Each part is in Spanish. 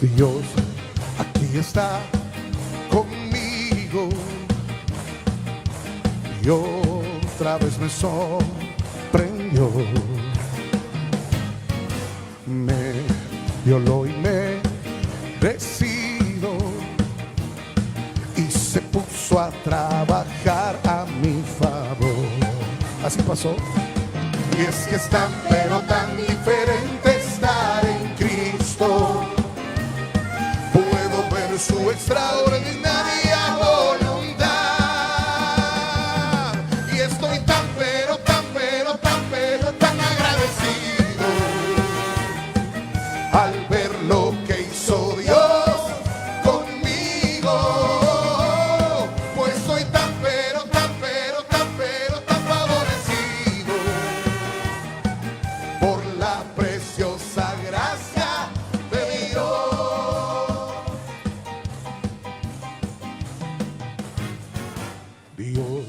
Dios aquí está conmigo y otra vez me sorprendió. Me violó y me recibió y se puso a trabajar a mi favor. Así pasó. Y es que es tan pero tan diferente estar en Cristo. Puedo ver su extraordinaria voluntad y estoy tan pero tan pero tan pero tan agradecido al ver lo que hizo Dios conmigo. Pues soy tan pero tan pero tan pero tan favorecido por la preciosa gracia de Dios. Dios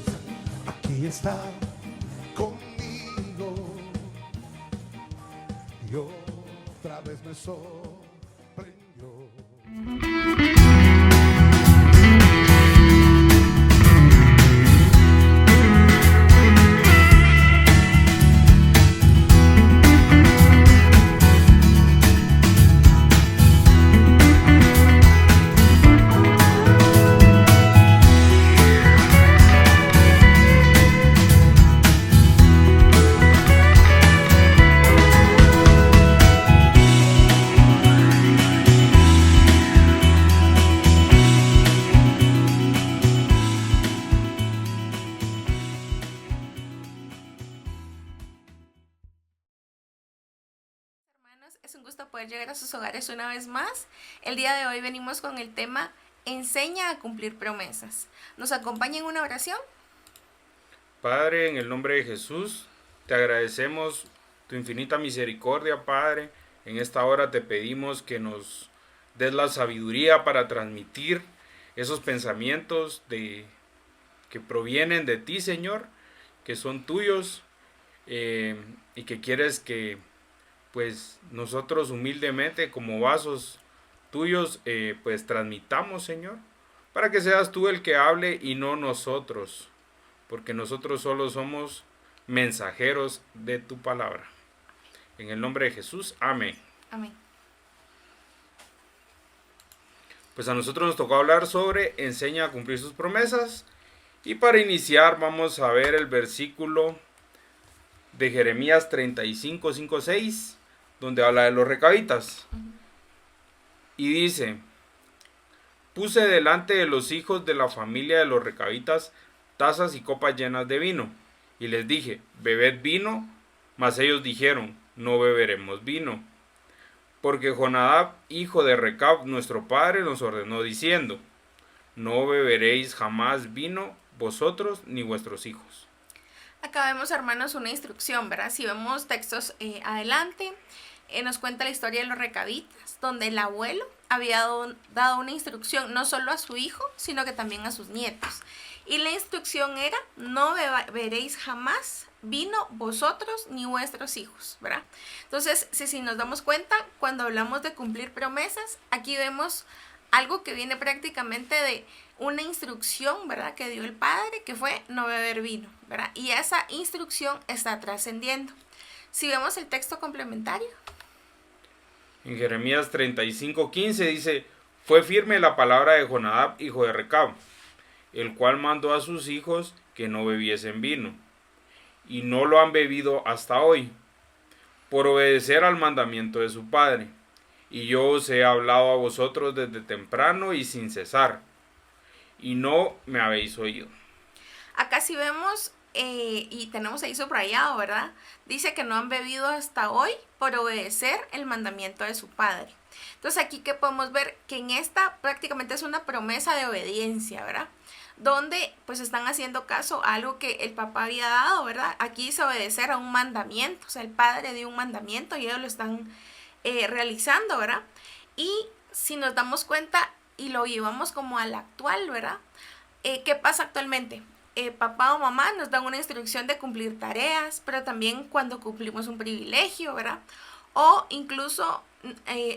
aquí está conmigo y otra vez me sorprendió. Es un gusto poder llegar a sus hogares una vez más. El día de hoy venimos con el tema Enseña a cumplir promesas. ¿Nos acompaña en una oración? Padre, en el nombre de Jesús, te agradecemos tu infinita misericordia, Padre. En esta hora te pedimos que nos des la sabiduría para transmitir esos pensamientos que provienen de ti, Señor, que son tuyos y que quieres que pues nosotros humildemente como vasos tuyos pues transmitamos, Señor, para que seas tú el que hable y no nosotros, porque nosotros solo somos mensajeros de tu palabra. En el nombre de Jesús, amén. Amén. Pues a nosotros nos tocó hablar sobre enseña a cumplir sus promesas, y para iniciar vamos a ver el versículo de Jeremías 35, 5, 6, donde habla de los recabitas. Y dice: puse delante de los hijos de la familia de los recabitas tazas y copas llenas de vino, y les dije: bebed vino. Mas ellos dijeron: no beberemos vino, porque Jonadab, hijo de Recab, nuestro padre, nos ordenó diciendo: no beberéis jamás vino, vosotros ni vuestros hijos. Acá vemos, hermanos, una instrucción, ¿verdad? Si vemos textos adelante, nos cuenta la historia de los recabitas, donde el abuelo había dado una instrucción no solo a su hijo, sino que también a sus nietos. Y la instrucción era: no beberéis jamás vino vosotros ni vuestros hijos, ¿verdad? Entonces, si nos damos cuenta, cuando hablamos de cumplir promesas, aquí vemos algo que viene prácticamente de una instrucción, ¿verdad?, que dio el padre, que fue no beber vino, ¿verdad? Y esa instrucción está trascendiendo. Si vemos el texto complementario. En Jeremías 35, 15 dice: fue firme la palabra de Jonadab, hijo de Recab, el cual mandó a sus hijos que no bebiesen vino, y no lo han bebido hasta hoy, por obedecer al mandamiento de su padre. Y yo os he hablado a vosotros desde temprano y sin cesar, y no me habéis oído. Acá sí vemos, y tenemos ahí subrayado, ¿verdad? Dice que no han bebido hasta hoy por obedecer el mandamiento de su padre. Entonces aquí que podemos ver que en esta prácticamente es una promesa de obediencia, ¿verdad? Donde pues están haciendo caso a algo que el papá había dado, ¿verdad? Aquí dice obedecer a un mandamiento, o sea, el padre dio un mandamiento y ellos lo están realizando, ¿verdad? Y si nos damos cuenta y lo llevamos como al actual, ¿verdad? ¿Qué pasa actualmente? Papá o mamá nos dan una instrucción de cumplir tareas, pero también cuando cumplimos un privilegio, ¿verdad? O incluso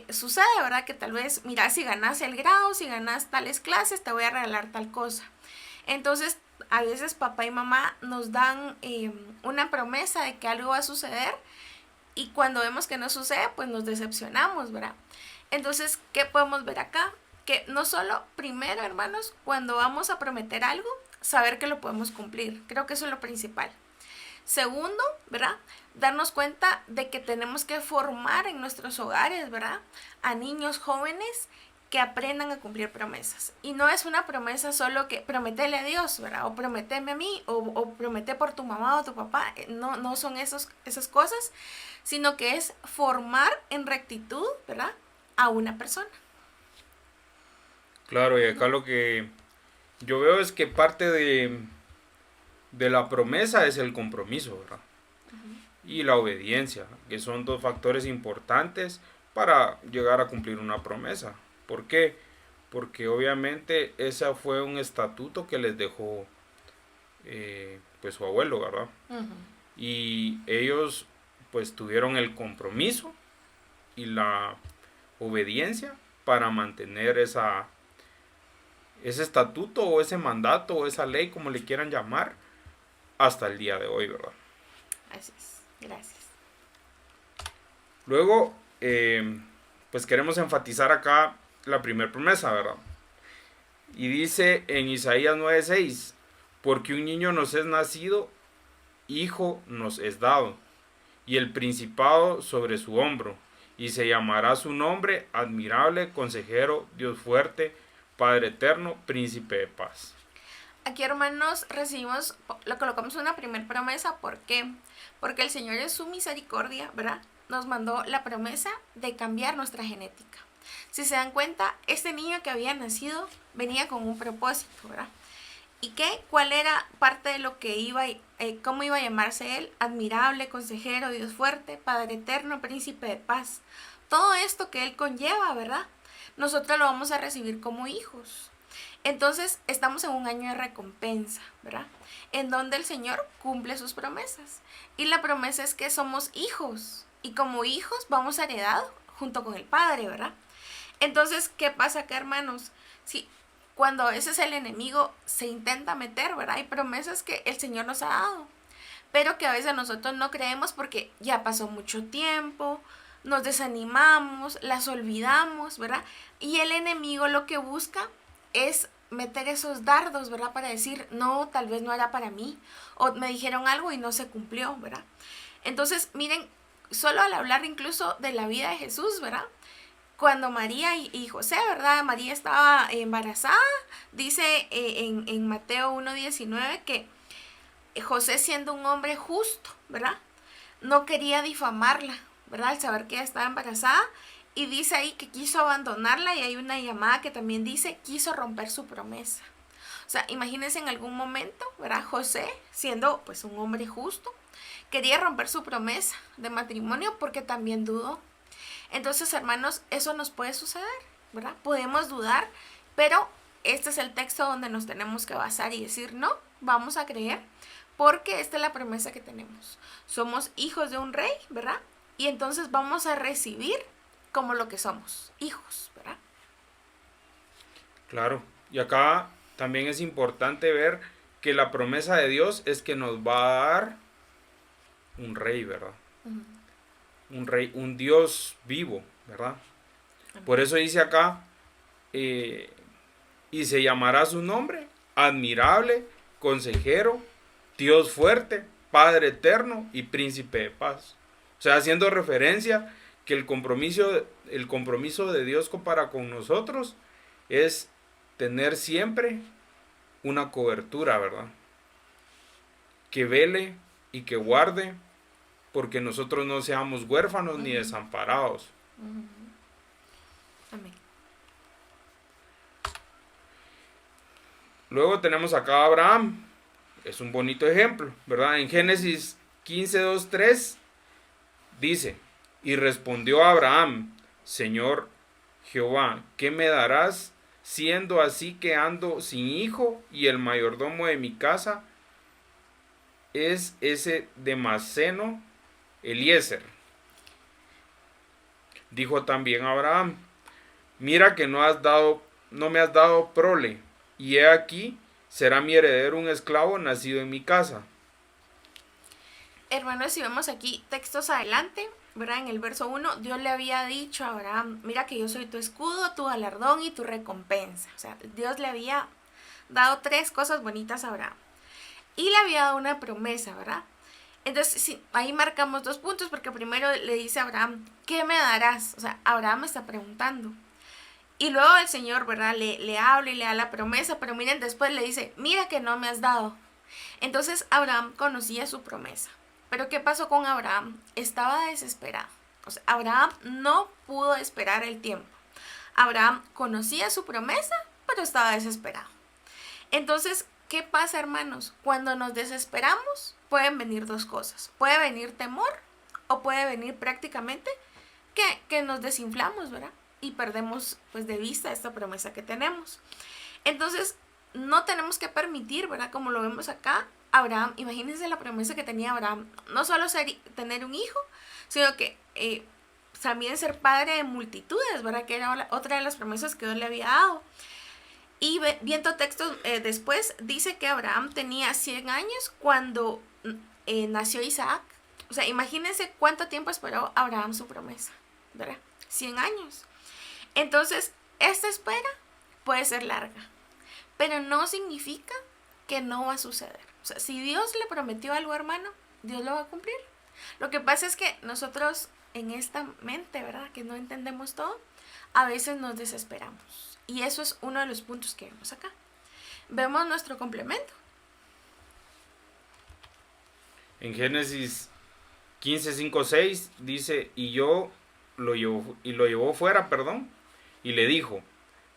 sucede, ¿verdad? Que tal vez, mira, si ganas el grado, si ganas tales clases, te voy a regalar tal cosa. Entonces, a veces papá y mamá nos dan una promesa de que algo va a suceder y cuando vemos que no sucede, pues nos decepcionamos, ¿verdad? Entonces, ¿qué podemos ver acá? Que no solo, primero, hermanos, cuando vamos a prometer algo, saber que lo podemos cumplir. Creo que eso es lo principal. Segundo, ¿verdad? Darnos cuenta de que tenemos que formar en nuestros hogares, ¿verdad? A niños jóvenes que aprendan a cumplir promesas. Y no es una promesa solo que prometele a Dios, ¿verdad? O prometeme a mí, o promete por tu mamá o tu papá. No son esas cosas, sino que es formar en rectitud, ¿verdad? A una persona. Claro, y acá lo que yo veo es que parte de la promesa es el compromiso, ¿verdad? Y la obediencia, que son dos factores importantes para llegar a cumplir una promesa. ¿Por qué? Porque obviamente ese fue un estatuto que les dejó pues su abuelo, ¿verdad? Y ellos pues tuvieron el compromiso y la obediencia para mantener ese estatuto o ese mandato o esa ley, como le quieran llamar, hasta el día de hoy, ¿verdad? Así es, gracias. Luego, pues queremos enfatizar acá la primera promesa, ¿verdad? Y dice en Isaías 9:6, porque un niño nos es nacido, hijo nos es dado, y el principado sobre su hombro, y se llamará su nombre admirable, consejero, Dios fuerte, Padre eterno, príncipe de paz. Aquí, hermanos, lo colocamos en una primera promesa. ¿Por qué? Porque el Señor en su misericordia, ¿verdad? Nos mandó la promesa de cambiar nuestra genética. Si se dan cuenta, este niño que había nacido venía con un propósito, ¿verdad? ¿Y qué? ¿Cuál era parte de lo que cómo iba a llamarse él? Admirable, consejero, Dios fuerte, Padre eterno, príncipe de paz. Todo esto que él conlleva, ¿verdad? Nosotros lo vamos a recibir como hijos. Entonces, estamos en un año de recompensa, ¿verdad? En donde el Señor cumple sus promesas. Y la promesa es que somos hijos. Y como hijos vamos a heredar junto con el Padre, ¿verdad? Entonces, ¿qué pasa acá, hermanos? Sí, cuando a veces el enemigo se intenta meter, ¿verdad? Hay promesas que el Señor nos ha dado, pero que a veces nosotros no creemos porque ya pasó mucho tiempo, nos desanimamos, las olvidamos, ¿verdad? Y el enemigo lo que busca es meter esos dardos, ¿verdad? Para decir, no, tal vez no era para mí, o me dijeron algo y no se cumplió, ¿verdad? Entonces, miren, solo al hablar incluso de la vida de Jesús, ¿verdad? Cuando María y José, ¿verdad? María estaba embarazada, dice en Mateo 1:19 que José, siendo un hombre justo, ¿verdad? No quería difamarla, ¿verdad? Al saber que ella estaba embarazada. Y dice ahí que quiso abandonarla, y hay una llamada que también dice quiso romper su promesa. O sea, imagínense en algún momento, ¿verdad? José, siendo pues un hombre justo, quería romper su promesa de matrimonio porque también dudó. Entonces, hermanos, eso nos puede suceder, ¿verdad? Podemos dudar, pero este es el texto donde nos tenemos que basar y decir, no, vamos a creer, porque esta es la promesa que tenemos. Somos hijos de un rey, ¿verdad? Y entonces vamos a recibir como lo que somos, hijos, ¿verdad? Claro, y acá también es importante ver que la promesa de Dios es que nos va a dar un rey, ¿verdad? Un rey, un Dios vivo, ¿verdad? Por eso dice acá, y se llamará su nombre, admirable, consejero, Dios fuerte, Padre eterno y príncipe de paz. O sea, haciendo referencia que el compromiso de Dios para con nosotros es tener siempre una cobertura, ¿verdad? Que vele y que guarde, porque nosotros no seamos huérfanos ni desamparados. Amén. Luego tenemos acá a Abraham, es un bonito ejemplo, ¿verdad? En Génesis 15:2-3 dice, y respondió Abraham, Señor Jehová, ¿qué me darás siendo así que ando sin hijo y el mayordomo de mi casa es ese Damaseno Eliezer? Dijo también a Abraham: mira que no me has dado prole, y he aquí será mi heredero un esclavo nacido en mi casa. Hermanos, si vemos aquí textos adelante, ¿verdad? En el verso 1, Dios le había dicho a Abraham: mira que yo soy tu escudo, tu galardón y tu recompensa. O sea, Dios le había dado 3 cosas bonitas a Abraham. Y le había dado una promesa, ¿verdad? Entonces, sí, ahí marcamos 2 puntos, porque primero le dice a Abraham: ¿qué me darás? O sea, Abraham me está preguntando. Y luego el Señor, ¿verdad? Le habla y le da la promesa, pero miren, después le dice: mira que no me has dado. Entonces Abraham conocía su promesa. Pero ¿qué pasó con Abraham? Estaba desesperado. O sea, Abraham no pudo esperar el tiempo. Abraham conocía su promesa, pero estaba desesperado. Entonces, ¿qué pasa, hermanos? Cuando nos desesperamos, pueden venir 2 cosas. Puede venir temor o puede venir prácticamente que nos desinflamos, ¿verdad? Y perdemos pues de vista esta promesa que tenemos. Entonces, no tenemos que permitir, ¿verdad? Como lo vemos acá, Abraham, imagínense la promesa que tenía Abraham. No solo tener un hijo, sino que también ser padre de multitudes, ¿verdad? Que era otra de las promesas que Dios le había dado. Y viendo textos después, dice que Abraham tenía 100 años cuando nació Isaac. O sea, imagínense cuánto tiempo esperó Abraham su promesa, ¿verdad? 100 años. Entonces, esta espera puede ser larga, pero no significa que no va a suceder. O sea, si Dios le prometió algo, hermano, Dios lo va a cumplir. Lo que pasa es que nosotros en esta mente, ¿verdad? Que no entendemos todo, a veces nos desesperamos. Y eso es uno de los puntos que vemos acá. Vemos nuestro complemento. En Génesis 15, 5, 6 dice: y lo llevó fuera, y le dijo: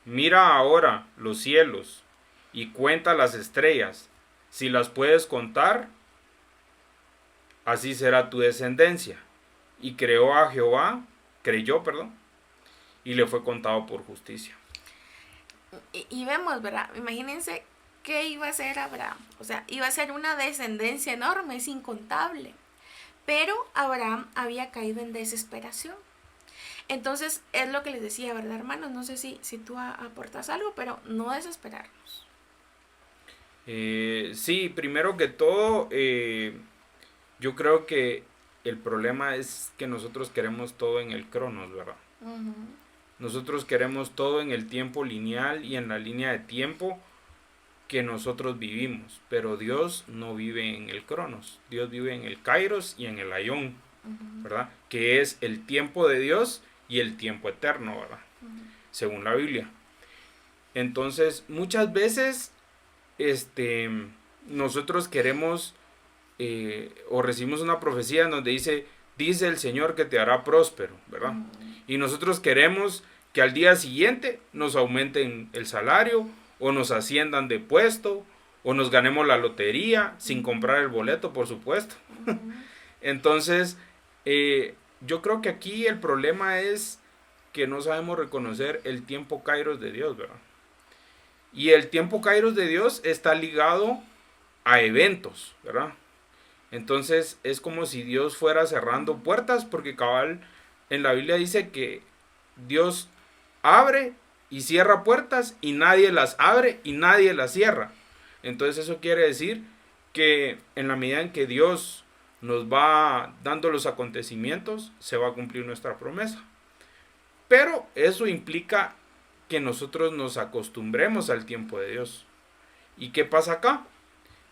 mira ahora los cielos y cuenta las estrellas, si las puedes contar, así será tu descendencia. Y creyó, y le fue contado por justicia. Y vemos, ¿verdad? Imagínense qué iba a ser Abraham. O sea, iba a ser una descendencia enorme, es incontable. Pero Abraham había caído en desesperación. Entonces, es lo que les decía, ¿verdad, hermanos? No sé si tú aportas algo, pero no desesperarnos. Sí, primero que todo, yo creo que el problema es que nosotros queremos todo en el cronos, ¿verdad? Uh-huh. Nosotros queremos todo en el tiempo lineal y en la línea de tiempo que nosotros vivimos, pero Dios no vive en el cronos, Dios vive en el kairos y en el aion, uh-huh, ¿verdad? Que es el tiempo de Dios y el tiempo eterno, ¿verdad? Uh-huh. Según la Biblia. Entonces, muchas veces nosotros queremos o recibimos una profecía donde dice el Señor que te hará próspero, ¿verdad? Uh-huh. Y nosotros queremos que al día siguiente nos aumenten el salario, o nos asciendan de puesto, o nos ganemos la lotería, sin comprar el boleto, por supuesto. Uh-huh. Entonces, yo creo que aquí el problema es que no sabemos reconocer el tiempo kairos de Dios, ¿verdad? Y el tiempo kairos de Dios está ligado a eventos, ¿verdad? Entonces, es como si Dios fuera cerrando puertas, porque cabal en la Biblia dice que Dios abre y cierra puertas y nadie las abre y nadie las cierra. Entonces eso quiere decir que en la medida en que Dios nos va dando los acontecimientos, se va a cumplir nuestra promesa. Pero eso implica que nosotros nos acostumbremos al tiempo de Dios. ¿Y qué pasa acá?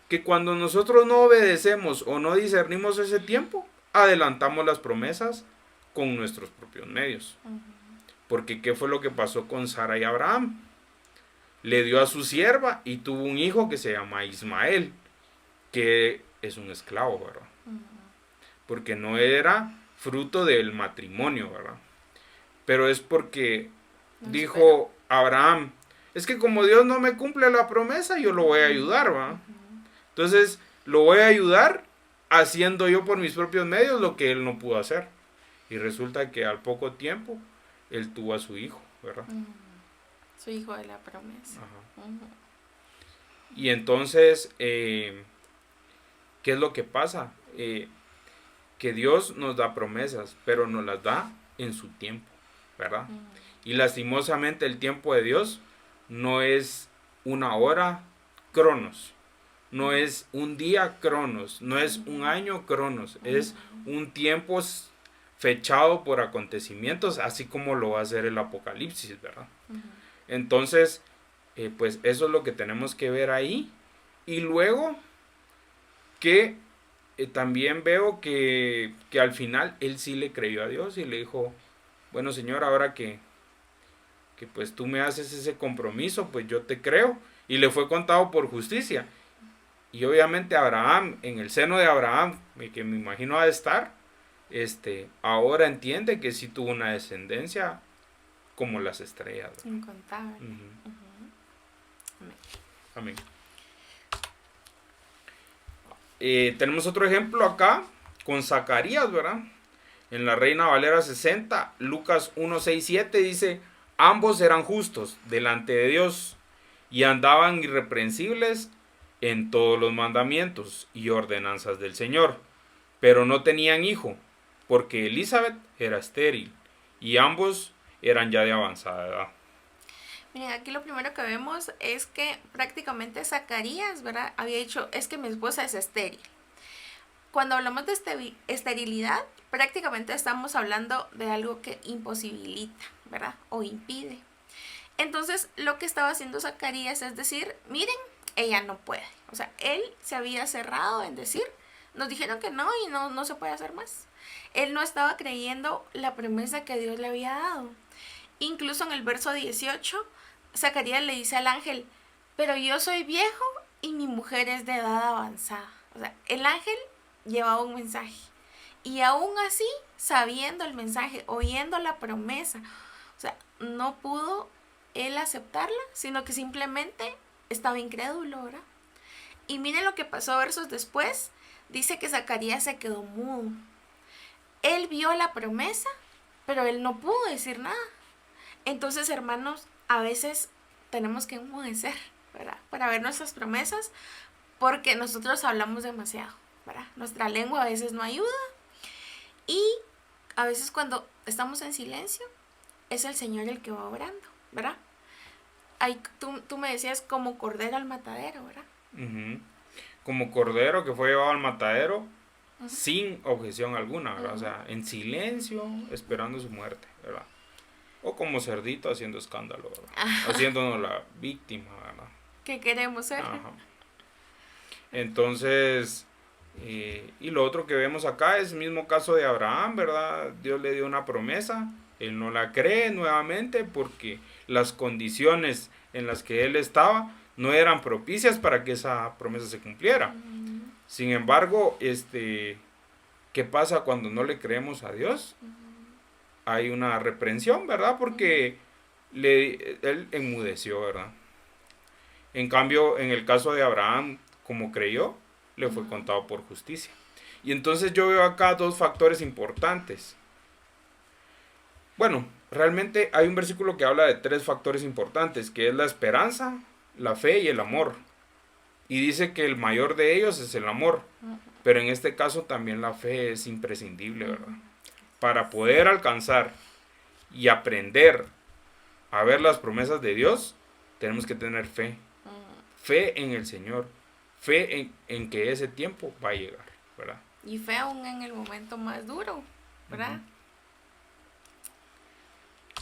Que cuando nosotros no obedecemos o no discernimos ese tiempo, adelantamos las promesas con nuestros propios medios. Uh-huh. Porque ¿qué fue lo que pasó con Sara y Abraham? Le dio a su sierva y tuvo un hijo que se llama Ismael, que es un esclavo, ¿verdad? Uh-huh. Porque no era fruto del matrimonio, ¿verdad? Pero es porque dijo Abraham: es que como Dios no me cumple la promesa, yo lo voy a ayudar, ¿verdad? Uh-huh. Entonces, lo voy a ayudar haciendo yo por mis propios medios lo que él no pudo hacer. Y resulta que al poco tiempo él tuvo a su hijo, ¿verdad? Uh-huh. Su hijo de la promesa. Ajá. Uh-huh. Y entonces, ¿qué es lo que pasa? Que Dios nos da promesas, pero nos las da en su tiempo. ¿verdad? Y lastimosamente el tiempo de Dios no es una hora cronos, no es un día cronos, no es un año cronos, es un tiempo fechado por acontecimientos, así como lo va a hacer el Apocalipsis, ¿verdad? Entonces, pues eso es lo que tenemos que ver ahí. Y luego que también veo que al final él sí le creyó a Dios y le dijo, bueno, Señor, ahora que pues tú me haces ese compromiso, pues yo te creo. Y le fue contado por justicia. Y obviamente Abraham, en el seno de Abraham, que me imagino ha de estar, ahora entiende que sí tuvo una descendencia como las estrellas, ¿verdad? Incontable. Amén. Tenemos otro ejemplo acá con Zacarías, ¿verdad? En la Reina Valera 60, Lucas 1, 6, 7 dice, ambos eran justos delante de Dios y andaban irreprensibles en todos los mandamientos y ordenanzas del Señor, pero no tenían hijo, porque Elizabeth era estéril y ambos eran ya de avanzada edad. Miren, aquí lo primero que vemos es que prácticamente Zacarías, ¿verdad? Había dicho, es que mi esposa es estéril. Cuando hablamos de esterilidad, prácticamente estamos hablando de algo que imposibilita, ¿verdad? O impide. Entonces, lo que estaba haciendo Zacarías es decir, miren, ella no puede. O sea, él se había cerrado en decir, nos dijeron que no y no se puede hacer más. Él no estaba creyendo la promesa que Dios le había dado. Incluso en el verso 18, Zacarías le dice al ángel, pero yo soy viejo y mi mujer es de edad avanzada. O sea, el ángel llevaba un mensaje. Y aún así, sabiendo el mensaje, oyendo la promesa, o sea, no pudo él aceptarla, sino que simplemente estaba incrédulo, ¿verdad? Y miren lo que pasó versos después. Dice que Zacarías se quedó mudo. Él vio la promesa, pero él no pudo decir nada. Entonces, hermanos, a veces tenemos que enmudecer, ¿verdad? Para ver nuestras promesas, porque nosotros hablamos demasiado, ¿verdad? Nuestra lengua a veces no ayuda. Y a veces cuando estamos en silencio, es el Señor el que va obrando, ¿verdad? Ahí, tú me decías como cordero al matadero, ¿verdad? Como cordero que fue llevado al matadero sin objeción alguna, ¿verdad? O sea, en silencio, esperando su muerte, ¿verdad? O como cerdito haciendo escándalo, ¿verdad? Haciéndonos la víctima, ¿verdad? ¿Qué queremos ser? Ajá. Entonces, y lo otro que vemos acá es el mismo caso de Abraham, ¿verdad? Dios le dio una promesa, él no la cree nuevamente porque las condiciones en las que él estaba no eran propicias para que esa promesa se cumpliera. Sin embargo, ¿qué pasa cuando no le creemos a Dios? Hay una reprensión, ¿verdad? Porque él enmudeció, ¿verdad? En cambio, en el caso de Abraham, como creyó, le fue contado por justicia. Y entonces yo veo acá dos factores importantes. Bueno, realmente hay un versículo que habla de tres factores importantes, que es la esperanza, la fe y el amor. Y dice que el mayor de ellos es el amor. Pero en este caso también la fe es imprescindible, ¿verdad? Para poder alcanzar y aprender a ver las promesas de Dios, tenemos que tener fe. Fe en el Señor. Fe en que ese tiempo va a llegar, ¿verdad? Y fe aún en el momento más duro, ¿verdad?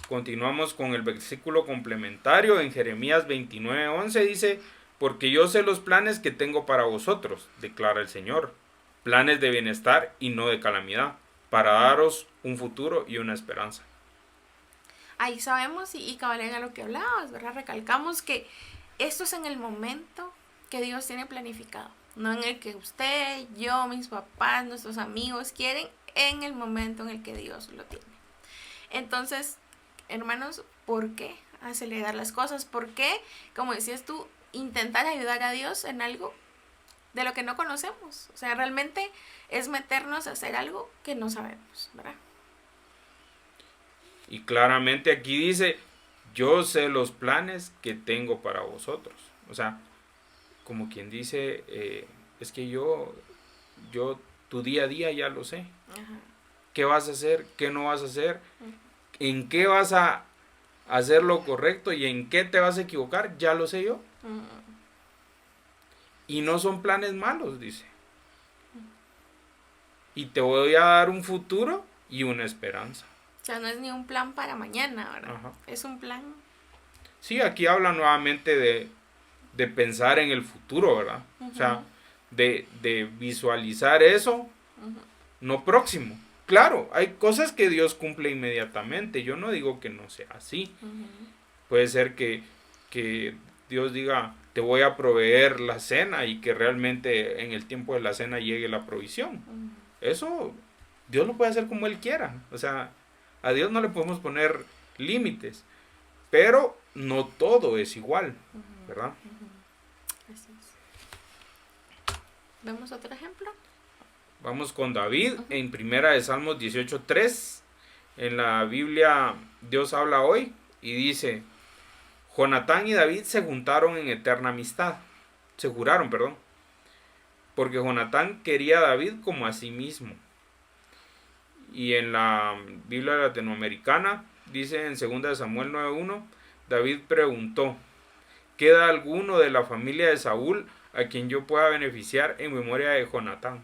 Continuamos con el versículo complementario en Jeremías 29:11 dice, porque yo sé los planes que tengo para vosotros, declara el Señor, planes de bienestar y no de calamidad, para daros un futuro y una esperanza. Ahí sabemos y cabalga lo que hablabas, ¿verdad? Recalcamos que esto es en el momento que Dios tiene planificado, no en el que usted, yo, mis papás, nuestros amigos quieren, en el momento en el que Dios lo tiene. Entonces, hermanos, ¿por qué acelerar las cosas? ¿Por qué, como decías tú, intentar ayudar a Dios en algo de lo que no conocemos? O sea, realmente es meternos a hacer algo que no sabemos, ¿verdad? Y claramente aquí dice, yo sé los planes que tengo para vosotros. O sea, como quien dice, es que yo tu día a día ya lo sé. ¿Qué vas a hacer? ¿Qué no vas a hacer? en qué vas a hacer lo correcto y en qué te vas a equivocar, ya lo sé yo. Y no son planes malos, dice. Y te voy a dar un futuro y una esperanza. O sea, no es ni un plan para mañana, ¿verdad? Ajá. Es un plan. Sí, aquí habla nuevamente de pensar en el futuro, ¿verdad? O sea, de visualizar eso, no próximo. Claro, hay cosas que Dios cumple inmediatamente. Yo no digo que no sea así. Puede ser que Dios diga, te voy a proveer la cena y que realmente en el tiempo de la cena llegue la provisión. Eso Dios lo puede hacer como Él quiera. O sea, a Dios no le podemos poner límites. Pero no todo es igual, ¿verdad? Así es. ¿Vemos otro ejemplo? Vamos con David en Primera de Salmos 18:3. En la Biblia Dios habla hoy y dice, Jonatán y David se juntaron en eterna amistad. Se juraron, perdón. Porque Jonatán quería a David como a sí mismo. Y en la Biblia latinoamericana dice en 2 de Samuel 9:1, David preguntó, ¿queda alguno de la familia de Saúl a quien yo pueda beneficiar en memoria de Jonatán?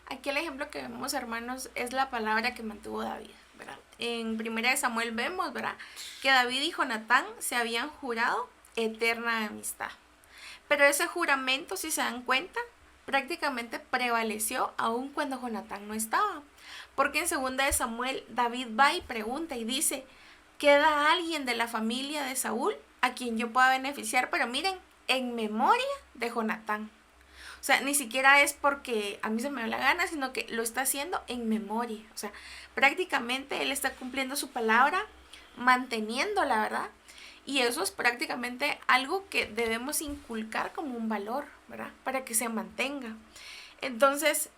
Aquí el ejemplo que vemos, hermanos, es la palabra que mantuvo David, ¿verdad? En 1 de Samuel vemos, ¿verdad?, que David y Jonatán se habían jurado eterna amistad. Pero ese juramento, si se dan cuenta, prácticamente prevaleció aún cuando Jonatán no estaba. Porque en 2 de Samuel David va y pregunta y dice, ¿queda alguien de la familia de Saúl a quien yo pueda beneficiar? Pero miren, en memoria de Jonatán. O sea, ni siquiera es porque a mí se me da la gana, sino que lo está haciendo en memoria. O sea, prácticamente él está cumpliendo su palabra, manteniéndola, ¿verdad? Y eso es prácticamente algo que debemos inculcar como un valor, ¿verdad? Para que se mantenga. Entonces,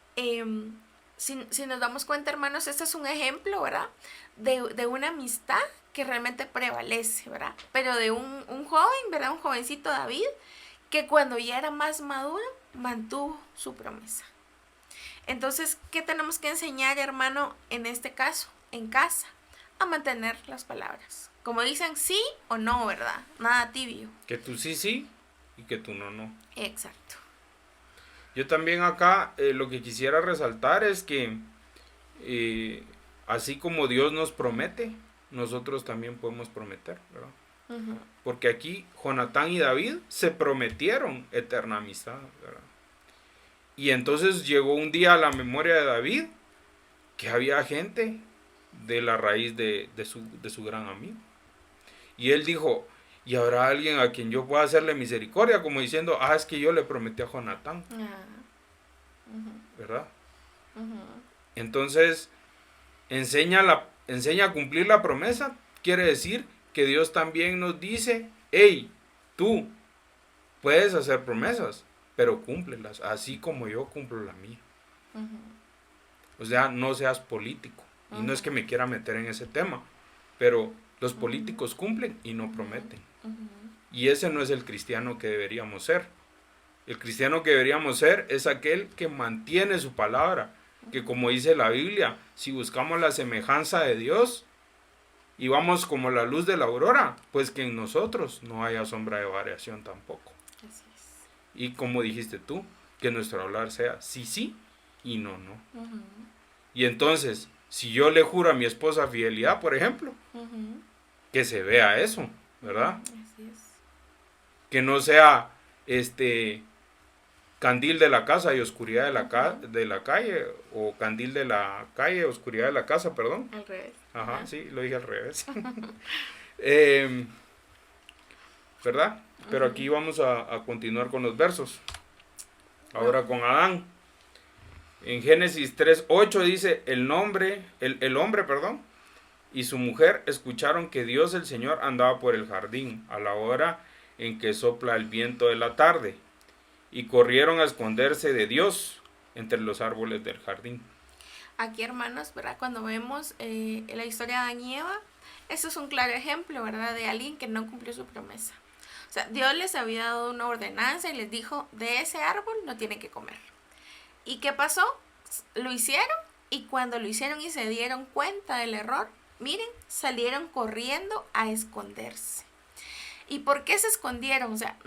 si nos damos cuenta, hermanos, este es un ejemplo, ¿verdad?, de una amistad que realmente prevalece, ¿verdad? Pero de un joven, ¿verdad?, un jovencito David, que cuando ya era más maduro, mantuvo su promesa. Entonces, ¿qué tenemos que enseñar, hermano, en este caso, en casa? A mantener las palabras. Como dicen, sí o no, ¿verdad? Nada tibio. Que tú sí, sí, y que tú no, no. Exacto. Yo también acá lo que quisiera resaltar es que así como Dios nos promete, nosotros también podemos prometer, ¿verdad? Porque aquí Jonatán y David se prometieron eterna amistad, ¿verdad? Y entonces llegó un día a la memoria de David que había gente de la raíz de su gran amigo. Y él dijo, ¿y habrá alguien a quien yo pueda hacerle misericordia? Como diciendo, es que yo le prometí a Jonatán, ¿verdad? Entonces, enseña a cumplir la promesa. Quiere decir que Dios también nos dice, hey, tú puedes hacer promesas, pero cúmplelas, así como yo cumplo la mía. O sea, no seas político. Y no es que me quiera meter en ese tema, pero los políticos cumplen y no prometen. Y ese no es el cristiano que deberíamos ser. El cristiano que deberíamos ser es aquel que mantiene su palabra, que como dice la Biblia, si buscamos la semejanza de Dios y vamos como la luz de la aurora, pues que en nosotros no haya sombra de variación tampoco. Así es. Y como dijiste tú, que nuestro hablar sea sí, sí y no, no. Y entonces, si yo le juro a mi esposa fidelidad, por ejemplo, que se vea eso, ¿verdad? Así es. Que no sea candil de la casa y oscuridad de la calle, o candil de la calle, oscuridad de la casa, perdón. Al revés. Ajá, sí, lo dije al revés. ¿Verdad? Pero aquí vamos a continuar con los versos. Ahora con Adán. En Génesis 3:8 dice, el hombre, y su mujer escucharon que Dios el Señor andaba por el jardín a la hora en que sopla el viento de la tarde, y corrieron a esconderse de Dios entre los árboles del jardín. Aquí, hermanos, ¿verdad? Cuando vemos la historia de Adán y Eva, eso es un claro ejemplo, ¿verdad?, de alguien que no cumplió su promesa. O sea, Dios les había dado una ordenanza y les dijo, de ese árbol no tienen que comer. ¿Y qué pasó? Lo hicieron, y cuando lo hicieron y se dieron cuenta del error, miren, salieron corriendo a esconderse. ¿Y por qué se escondieron? O sea,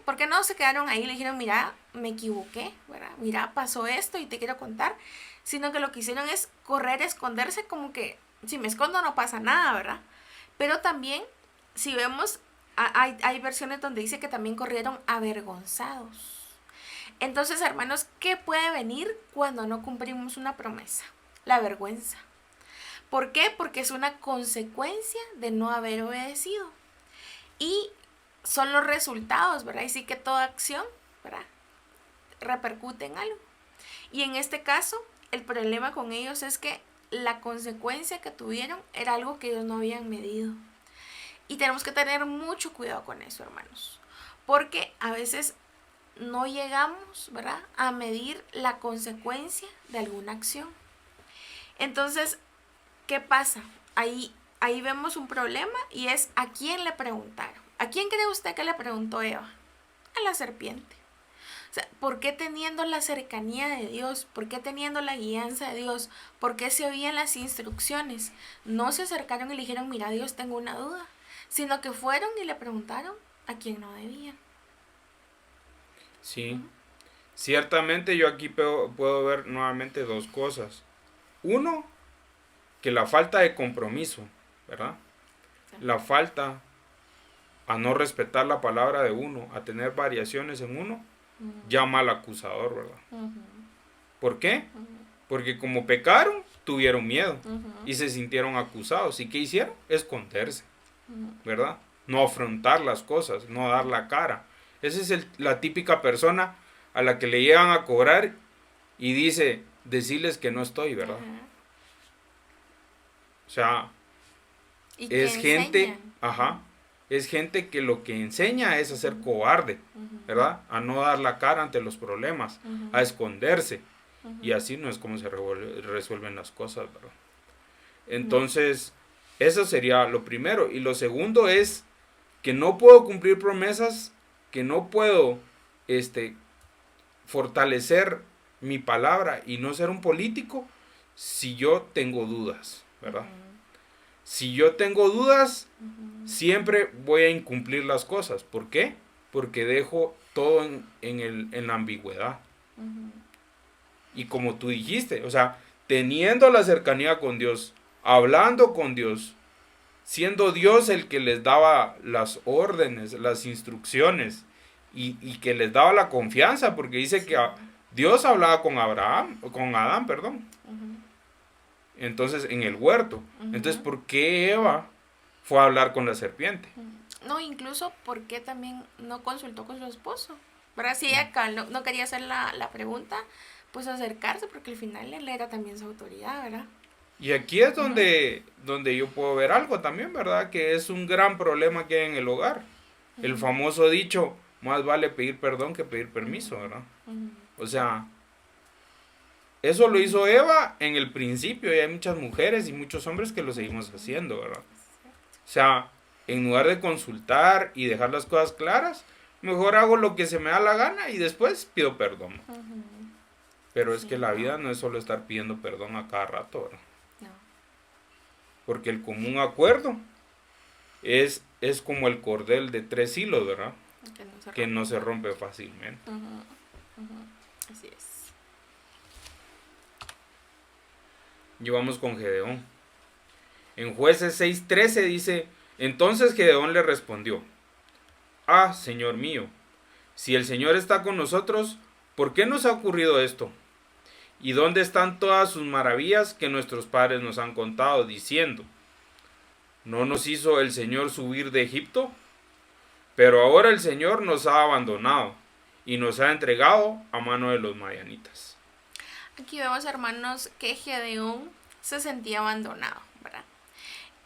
¿por qué no se quedaron ahí y le dijeron, mira, me equivoqué, ¿verdad? Mira, pasó esto y te quiero contar. Sino que lo que hicieron es correr, esconderse, como que si me escondo no pasa nada, ¿verdad? Pero también, si vemos, hay versiones donde dice que también corrieron avergonzados. Entonces, hermanos, ¿qué puede venir cuando no cumplimos una promesa? La vergüenza. ¿Por qué? Porque es una consecuencia de no haber obedecido. Y son los resultados, ¿verdad? Y sí que toda acción, ¿verdad?, repercute en algo. Y en este caso, el problema con ellos es que la consecuencia que tuvieron era algo que ellos no habían medido. Y tenemos que tener mucho cuidado con eso, hermanos. Porque a veces no llegamos, ¿verdad?, a medir la consecuencia de alguna acción. Entonces, ¿qué pasa? Ahí vemos un problema y es a quién le preguntaron. ¿A quién cree usted que le preguntó Eva? A la serpiente. O sea, ¿por qué teniendo la cercanía de Dios? ¿Por qué teniendo la guianza de Dios? ¿Por qué se oían las instrucciones? No se acercaron y le dijeron, mira Dios, tengo una duda. Sino que fueron y le preguntaron a quien no debían. Sí, ciertamente yo aquí puedo ver nuevamente dos cosas. Uno, que la falta de compromiso, ¿verdad? Sí. La falta a no respetar la palabra de uno, a tener variaciones en uno, llama al acusador, ¿verdad? ¿Por qué? Porque como pecaron, tuvieron miedo y se sintieron acusados. ¿Y qué hicieron? Esconderse, ¿verdad? No afrontar las cosas, no dar la cara. Esa es la típica persona a la que le llegan a cobrar y dice, decirles que no estoy, ¿verdad? O sea, es gente, es gente que lo que enseña es a ser cobarde, ¿verdad? A no dar la cara ante los problemas, a esconderse. Y así no es como se resuelven las cosas, ¿verdad? Entonces, eso sería lo primero. Y lo segundo es que no puedo cumplir promesas, que no puedo fortalecer mi palabra y no ser un político si yo tengo dudas, ¿verdad? Si yo tengo dudas, siempre voy a incumplir las cosas. ¿Por qué? Porque dejo todo en la ambigüedad. Y como tú dijiste, o sea, teniendo la cercanía con Dios, hablando con Dios, siendo Dios el que les daba las órdenes, las instrucciones, y que les daba la confianza, porque dice que Dios hablaba con Adán, perdón. Entonces, en el huerto. Entonces, ¿por qué Eva fue a hablar con la serpiente? No, incluso, ¿por qué también no consultó con su esposo? ¿Verdad? Si ella no quería hacer la pregunta, pues acercarse, porque al final él era también su autoridad, ¿verdad? Y aquí es donde yo puedo ver algo también, ¿verdad? Que es un gran problema que hay en el hogar. El famoso dicho, más vale pedir perdón que pedir permiso, ¿verdad? O sea, eso lo hizo Eva en el principio y hay muchas mujeres y muchos hombres que lo seguimos haciendo, ¿verdad? O sea, en lugar de consultar y dejar las cosas claras, mejor hago lo que se me da la gana y después pido perdón. Pero es que la vida no es solo estar pidiendo perdón a cada rato, ¿verdad? No. Porque el común acuerdo es como el cordel de 3 hilos, ¿verdad? Que no se rompe fácilmente. Así es. Y vamos con Gedeón. En Jueces 6:13 dice, entonces Gedeón le respondió, ah, Señor mío, si el Señor está con nosotros, ¿por qué nos ha ocurrido esto? ¿Y dónde están todas sus maravillas que nuestros padres nos han contado, diciendo, ¿no nos hizo el Señor subir de Egipto? Pero ahora el Señor nos ha abandonado y nos ha entregado a mano de los madianitas. Aquí vemos, hermanos, que Gedeón se sentía abandonado, ¿verdad?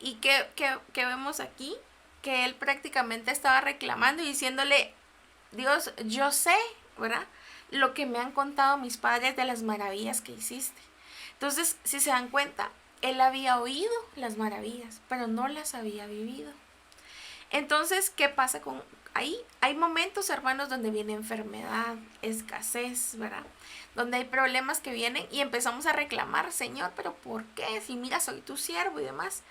Y que vemos aquí que él prácticamente estaba reclamando y diciéndole, Dios, yo sé, ¿verdad?, lo que me han contado mis padres de las maravillas que hiciste. Entonces, si se dan cuenta, él había oído las maravillas, pero no las había vivido. Entonces, ¿qué pasa hay momentos, hermanos, donde viene enfermedad, escasez, ¿verdad? Donde hay problemas que vienen y empezamos a reclamar, Señor, pero ¿por qué? Si mira, soy tu siervo y demás.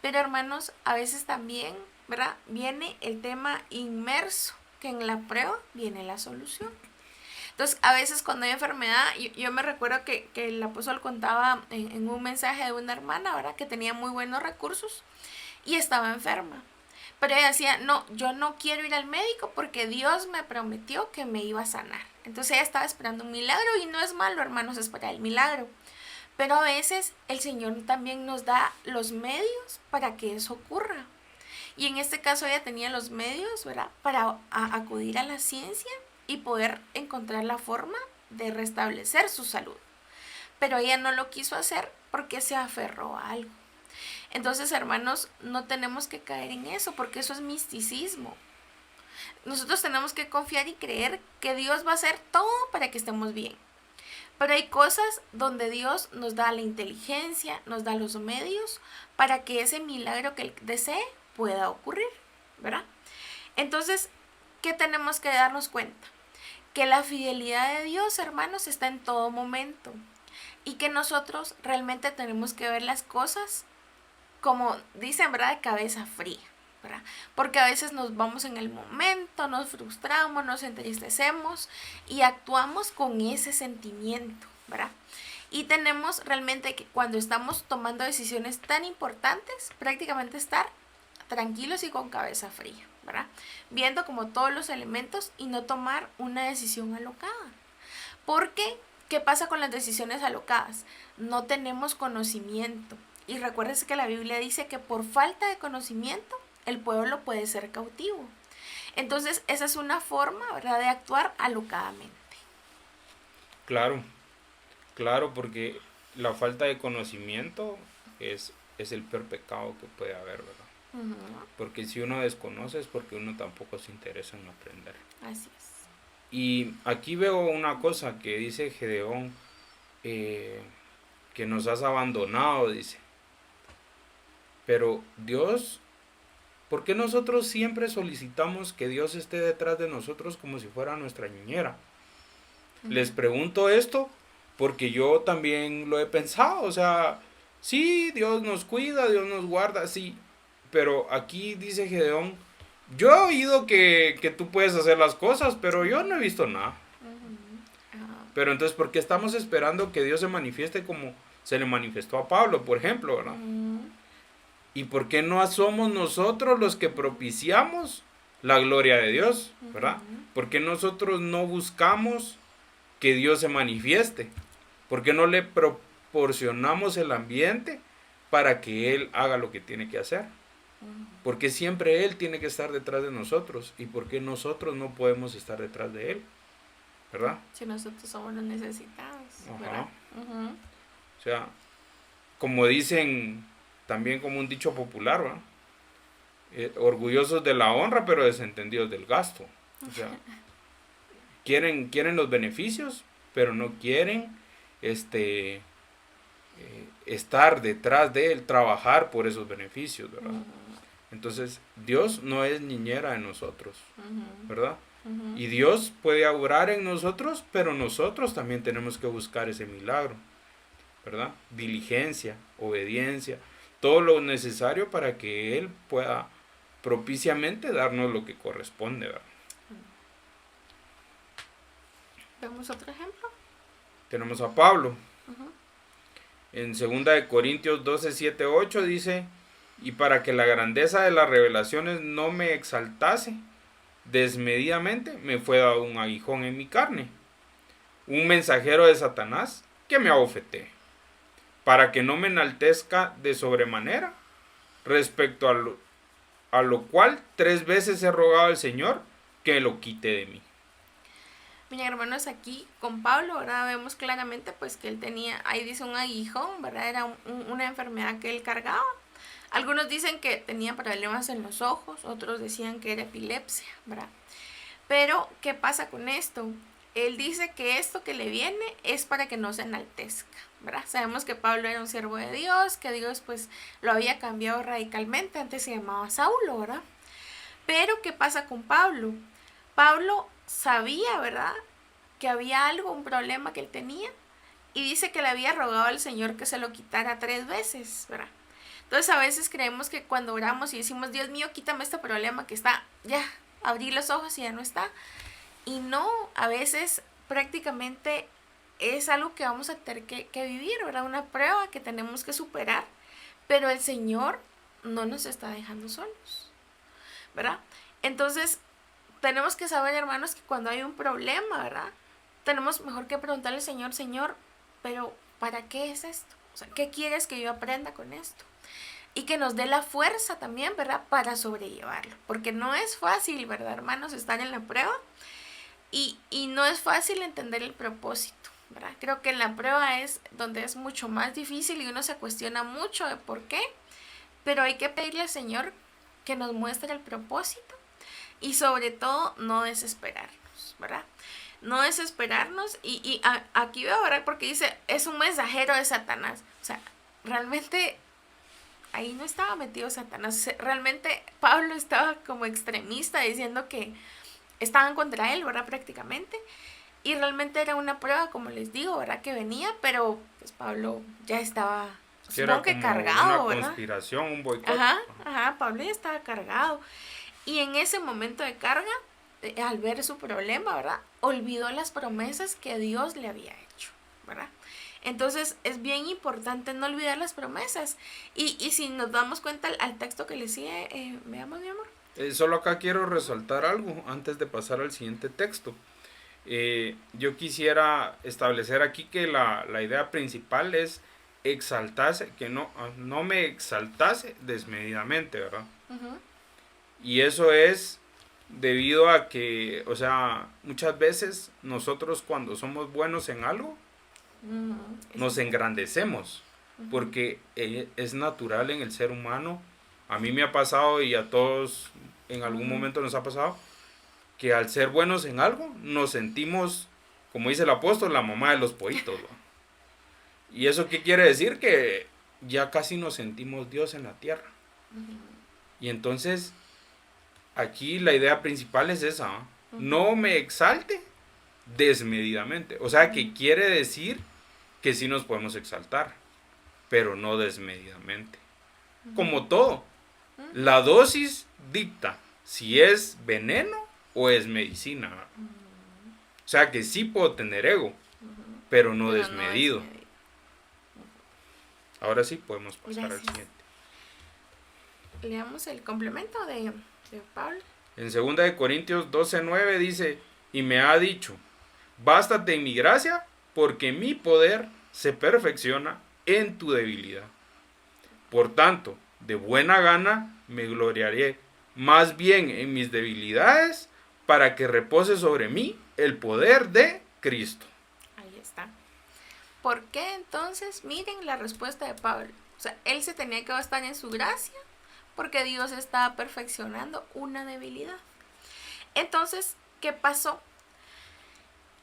Pero, hermanos, a veces también, ¿verdad? Viene el tema inmerso, que en la prueba viene la solución. Entonces, a veces cuando hay enfermedad, yo me recuerdo que el apóstol contaba en un mensaje de una hermana, ¿verdad? Que tenía muy buenos recursos y estaba enferma. Pero ella decía, no, yo no quiero ir al médico porque Dios me prometió que me iba a sanar. Entonces ella estaba esperando un milagro y no es malo, hermanos, esperar el milagro. Pero a veces el Señor también nos da los medios para que eso ocurra. Y en este caso ella tenía los medios, ¿verdad? Para acudir a la ciencia y poder encontrar la forma de restablecer su salud. Pero ella no lo quiso hacer porque se aferró a algo. Entonces, hermanos, no tenemos que caer en eso porque eso es misticismo. Nosotros tenemos que confiar y creer que Dios va a hacer todo para que estemos bien. Pero hay cosas donde Dios nos da la inteligencia, nos da los medios para que ese milagro que Él desee pueda ocurrir, ¿verdad? Entonces, ¿qué tenemos que darnos cuenta? Que la fidelidad de Dios, hermanos, está en todo momento. Y que nosotros realmente tenemos que ver las cosas como dicen, ¿verdad? De cabeza fría, ¿verdad? Porque a veces nos vamos en el momento, nos frustramos, nos entristecemos y actuamos con ese sentimiento, ¿verdad? Y tenemos realmente que cuando estamos tomando decisiones tan importantes, prácticamente estar tranquilos y con cabeza fría, ¿verdad? Viendo como todos los elementos y no tomar una decisión alocada. Porque, ¿qué pasa con las decisiones alocadas? No tenemos conocimiento. Y recuérdense que la Biblia dice que por falta de conocimiento el pueblo puede ser cautivo. Entonces esa es una forma, ¿verdad?, de actuar alocadamente. Claro, porque la falta de conocimiento es el peor pecado que puede haber, ¿verdad? Uh-huh. Porque si uno desconoce es porque uno tampoco se interesa en aprender. Así es. Y aquí veo una cosa que dice Gedeón, que nos has abandonado, dice. Pero Dios, ¿por qué nosotros siempre solicitamos que Dios esté detrás de nosotros como si fuera nuestra niñera? Uh-huh. Les pregunto esto porque yo también lo he pensado, o sea, sí, Dios nos cuida, Dios nos guarda, sí, pero aquí dice Gedeón, yo he oído que tú puedes hacer las cosas, pero yo no he visto nada. Uh-huh. Uh-huh. Pero entonces, ¿por qué estamos esperando que Dios se manifieste como se le manifestó a Pablo, por ejemplo, ¿verdad? Uh-huh. ¿Y por qué no somos nosotros los que propiciamos la gloria de Dios, ¿verdad? ¿Por qué nosotros no buscamos que Dios se manifieste? ¿Por qué no le proporcionamos el ambiente para que Él haga lo que tiene que hacer? Porque siempre Él tiene que estar detrás de nosotros. ¿Y por qué nosotros no podemos estar detrás de Él? ¿Verdad? Si nosotros somos los necesitados, ¿verdad? Uh-huh. O sea, como dicen, también como un dicho popular, ¿verdad? Orgullosos de la honra, pero desentendidos del gasto. O sea, quieren los beneficios, pero no quieren estar detrás de Él, trabajar por esos beneficios, ¿verdad? Uh-huh. Entonces, Dios no es niñera de nosotros, uh-huh, ¿verdad? Uh-huh. Y Dios puede obrar en nosotros, pero nosotros también tenemos que buscar ese milagro, ¿verdad? Diligencia, obediencia, todo lo necesario para que Él pueda propiciamente darnos lo que corresponde, ¿verdad? ¿Vemos otro ejemplo? Tenemos a Pablo. Uh-huh. En 2 Corintios 12, 7, 8 dice, y para que la grandeza de las revelaciones no me exaltase desmedidamente, me fue dado un aguijón en mi carne, un mensajero de Satanás que me abofeté, para que no me enaltezca de sobremanera, respecto a lo cual 3 veces he rogado al Señor que lo quite de mí. Mis hermanos, aquí con Pablo, ¿verdad? Vemos claramente pues que él tenía, ahí dice un aguijón, ¿verdad? Era una enfermedad que él cargaba. Algunos dicen que tenía problemas en los ojos, otros decían que era epilepsia, ¿verdad? Pero, ¿qué pasa con esto? Él dice que esto que le viene es para que no se enaltezca, ¿verdad? Sabemos que Pablo era un siervo de Dios, que Dios pues lo había cambiado radicalmente, antes se llamaba Saulo, ¿verdad? Pero, ¿qué pasa con Pablo? Pablo sabía, ¿verdad?, que había algo, un problema que él tenía, y dice que le había rogado al Señor que se lo quitara 3 veces, ¿verdad? Entonces a veces creemos que cuando oramos y decimos, Dios mío, quítame este problema que está, ya, abrí los ojos y ya no está. Y no, a veces prácticamente es algo que vamos a tener que vivir, ¿verdad? Una prueba que tenemos que superar, pero el Señor no nos está dejando solos, ¿verdad? Entonces tenemos que saber, hermanos, que cuando hay un problema, ¿verdad?, tenemos mejor que preguntarle al Señor, Señor, pero ¿para qué es esto? O sea, ¿qué quieres que yo aprenda con esto? Y que nos dé la fuerza también, ¿verdad?, para sobrellevarlo. Porque no es fácil, ¿verdad, hermanos?, estar en la prueba. Y no es fácil entender el propósito, ¿verdad? Creo que en la prueba es donde es mucho más difícil y uno se cuestiona mucho de por qué. Pero hay que pedirle al Señor que nos muestre el propósito. Y sobre todo, no desesperarnos, ¿verdad? No desesperarnos. Y aquí veo, ¿verdad?, porque dice, es un mensajero de Satanás. O sea, realmente ahí no estaba metido Satanás. Realmente Pablo estaba como extremista diciendo que estaban contra él, ¿verdad?, prácticamente. Y realmente era una prueba, como les digo, ¿verdad?, que venía, pero pues Pablo ya estaba, supongo que cargado, una ¿verdad? conspiración, un boicot. Ajá, Pablo ya estaba cargado. Y en ese momento de carga, al ver su problema, ¿verdad?, olvidó las promesas que Dios le había hecho, ¿verdad? Entonces es bien importante no olvidar las promesas. Y si nos damos cuenta al texto que le sigue, veamos, mi amor. Solo acá quiero resaltar algo antes de pasar al siguiente texto. Yo quisiera establecer aquí que la idea principal es exaltarse, que no me exaltase desmedidamente, ¿verdad? Uh-huh. Y eso es debido a que, o sea, muchas veces nosotros cuando somos buenos en algo, nos engrandecemos, porque es natural en el ser humano. A mí me ha pasado y a todos en algún momento nos ha pasado que al ser buenos en algo nos sentimos, como dice el apóstol, la mamá de los pollitos, ¿no? ¿Y eso qué quiere decir? Que ya casi nos sentimos Dios en la tierra. Y entonces aquí la idea principal es esa, ¿no? No me exalte desmedidamente. O sea, que quiere decir que sí nos podemos exaltar, pero no desmedidamente. Como todo, la dosis dicta si es veneno o es medicina. O sea, que sí puedo tener ego, pero no desmedido. Ahora sí podemos pasar al siguiente. Leamos el complemento de Pablo. En 2 de Corintios 12:9 dice, y me ha dicho, bástate en mi gracia, porque mi poder se perfecciona en tu debilidad. Por tanto, de buena gana me gloriaré más bien en mis debilidades, para que repose sobre mí el poder de Cristo. Ahí está. ¿Por qué entonces? Miren la respuesta de Pablo. O sea, él se tenía que bastar en su gracia, porque Dios estaba perfeccionando una debilidad. Entonces, ¿qué pasó?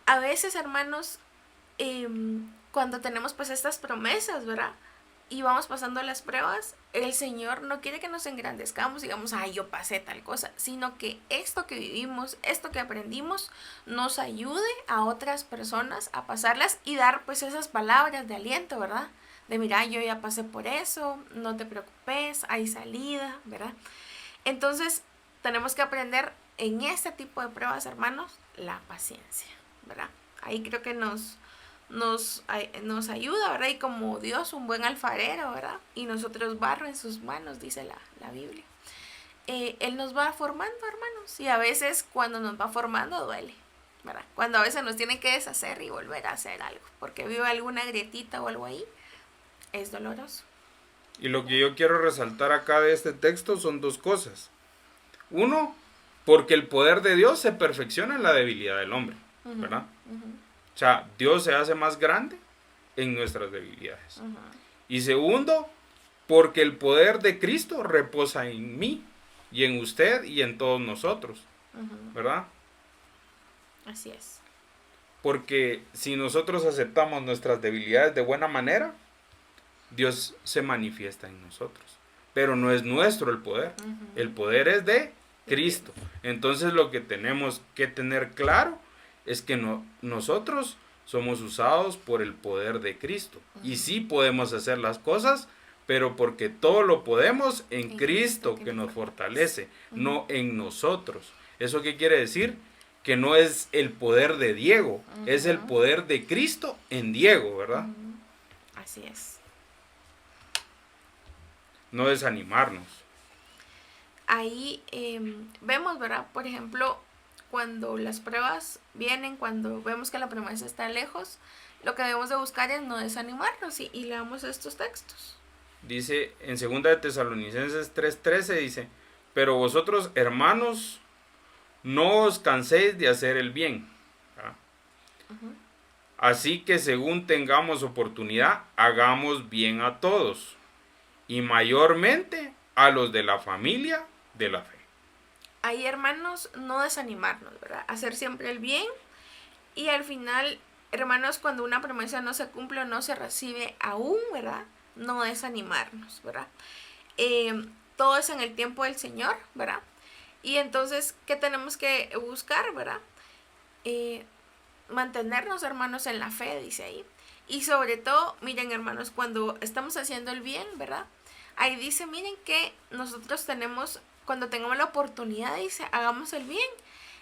A veces, hermanos, cuando tenemos pues estas promesas, ¿verdad?, y vamos pasando las pruebas, el Señor no quiere que nos engrandezcamos, digamos, ay, yo pasé tal cosa, sino que esto que vivimos, esto que aprendimos, nos ayude a otras personas a pasarlas y dar pues esas palabras de aliento, ¿verdad? De mira, yo ya pasé por eso, no te preocupes, hay salida, ¿verdad? Entonces, tenemos que aprender en este tipo de pruebas, hermanos, la paciencia, ¿verdad? Ahí creo que nos ayuda, ¿verdad? Y como Dios, un buen alfarero, ¿verdad? Y nosotros barro en sus manos, dice la Biblia. Él nos va formando, hermanos. Y a veces cuando nos va formando duele, ¿verdad? Cuando a veces nos tiene que deshacer y volver a hacer algo, porque vive alguna grietita o algo ahí, es doloroso. Y lo que yo quiero resaltar acá de este texto son dos cosas. Uno, porque el poder de Dios se perfecciona en la debilidad del hombre, ¿verdad? O sea, Dios se hace más grande en nuestras debilidades. Y segundo, porque el poder de Cristo reposa en mí y en usted y en todos nosotros, ¿verdad? Así es. Porque si nosotros aceptamos nuestras debilidades de buena manera, Dios se manifiesta en nosotros. Pero no es nuestro el poder. El poder es de Cristo. Entonces lo que tenemos que tener claro es que nosotros somos usados por el poder de Cristo. Y sí podemos hacer las cosas, pero porque todo lo podemos en Cristo que nos fortalece, no en nosotros. ¿Eso qué quiere decir? Que no es el poder de Diego, es el poder de Cristo en Diego, ¿verdad? Así es. No desanimarnos. Ahí vemos, ¿verdad? Por ejemplo, cuando las pruebas vienen, cuando vemos que la promesa está lejos, lo que debemos de buscar es no desanimarnos y leamos estos textos. Dice en 2 de Tesalonicenses 3:13, dice, pero vosotros, hermanos, no os canséis de hacer el bien. Así que según tengamos oportunidad, hagamos bien a todos, y mayormente a los de la familia de la fe. Ahí, hermanos, no desanimarnos, ¿verdad? Hacer siempre el bien. Y al final, hermanos, cuando una promesa no se cumple o no se recibe aún, ¿verdad? No desanimarnos, ¿verdad? Todo es en el tiempo del Señor, ¿verdad? Y entonces, ¿qué tenemos que buscar, verdad? Mantenernos, hermanos, en la fe, dice ahí. Y sobre todo, miren, hermanos, cuando estamos haciendo el bien, ¿verdad? Ahí dice, miren que nosotros tenemos, cuando tengamos la oportunidad, dice, hagamos el bien.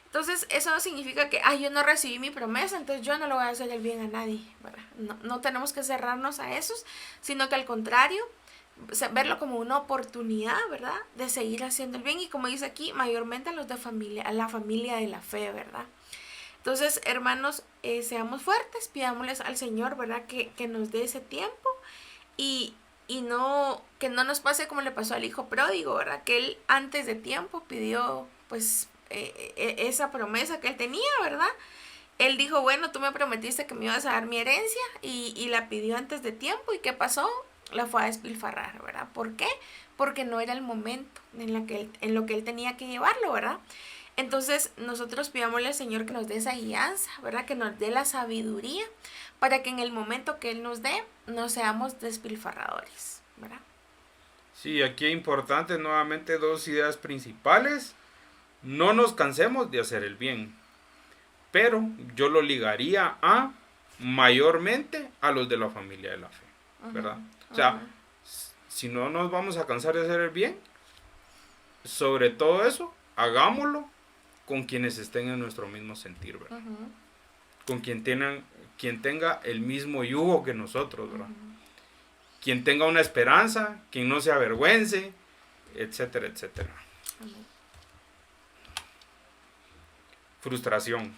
Entonces, eso no significa que, yo no recibí mi promesa, entonces yo no le voy a hacer el bien a nadie, ¿verdad? No tenemos que cerrarnos a esos, sino que al contrario, verlo como una oportunidad, ¿verdad? De seguir haciendo el bien y como dice aquí, mayormente a los de familia, a la familia de la fe, ¿verdad? Entonces, hermanos, seamos fuertes, pidámosles al Señor, ¿verdad? Que nos dé ese tiempo y no, que no nos pase como le pasó al hijo pródigo, ¿verdad? Que él antes de tiempo pidió, pues, esa promesa que él tenía, ¿verdad? Él dijo, bueno, tú me prometiste que me ibas a dar mi herencia y la pidió antes de tiempo. ¿Y qué pasó? La fue a despilfarrar, ¿verdad? ¿Por qué? Porque no era el momento en lo que él tenía que llevarlo, ¿verdad? Entonces, nosotros pidámosle al Señor que nos dé esa guianza, ¿verdad? Que nos dé la sabiduría para que en el momento que Él nos dé, no seamos despilfarradores, ¿verdad? Sí, aquí es importante nuevamente 2 ideas principales. No nos cansemos de hacer el bien, pero yo lo ligaría a mayormente a los de la familia de la fe, ¿verdad? O sea, si no nos vamos a cansar de hacer el bien, sobre todo eso, hagámoslo con quienes estén en nuestro mismo sentir, ¿verdad? Con quien tenga el mismo yugo que nosotros, ¿verdad? Quien tenga una esperanza, quien no se avergüence, etcétera, etcétera. Frustración.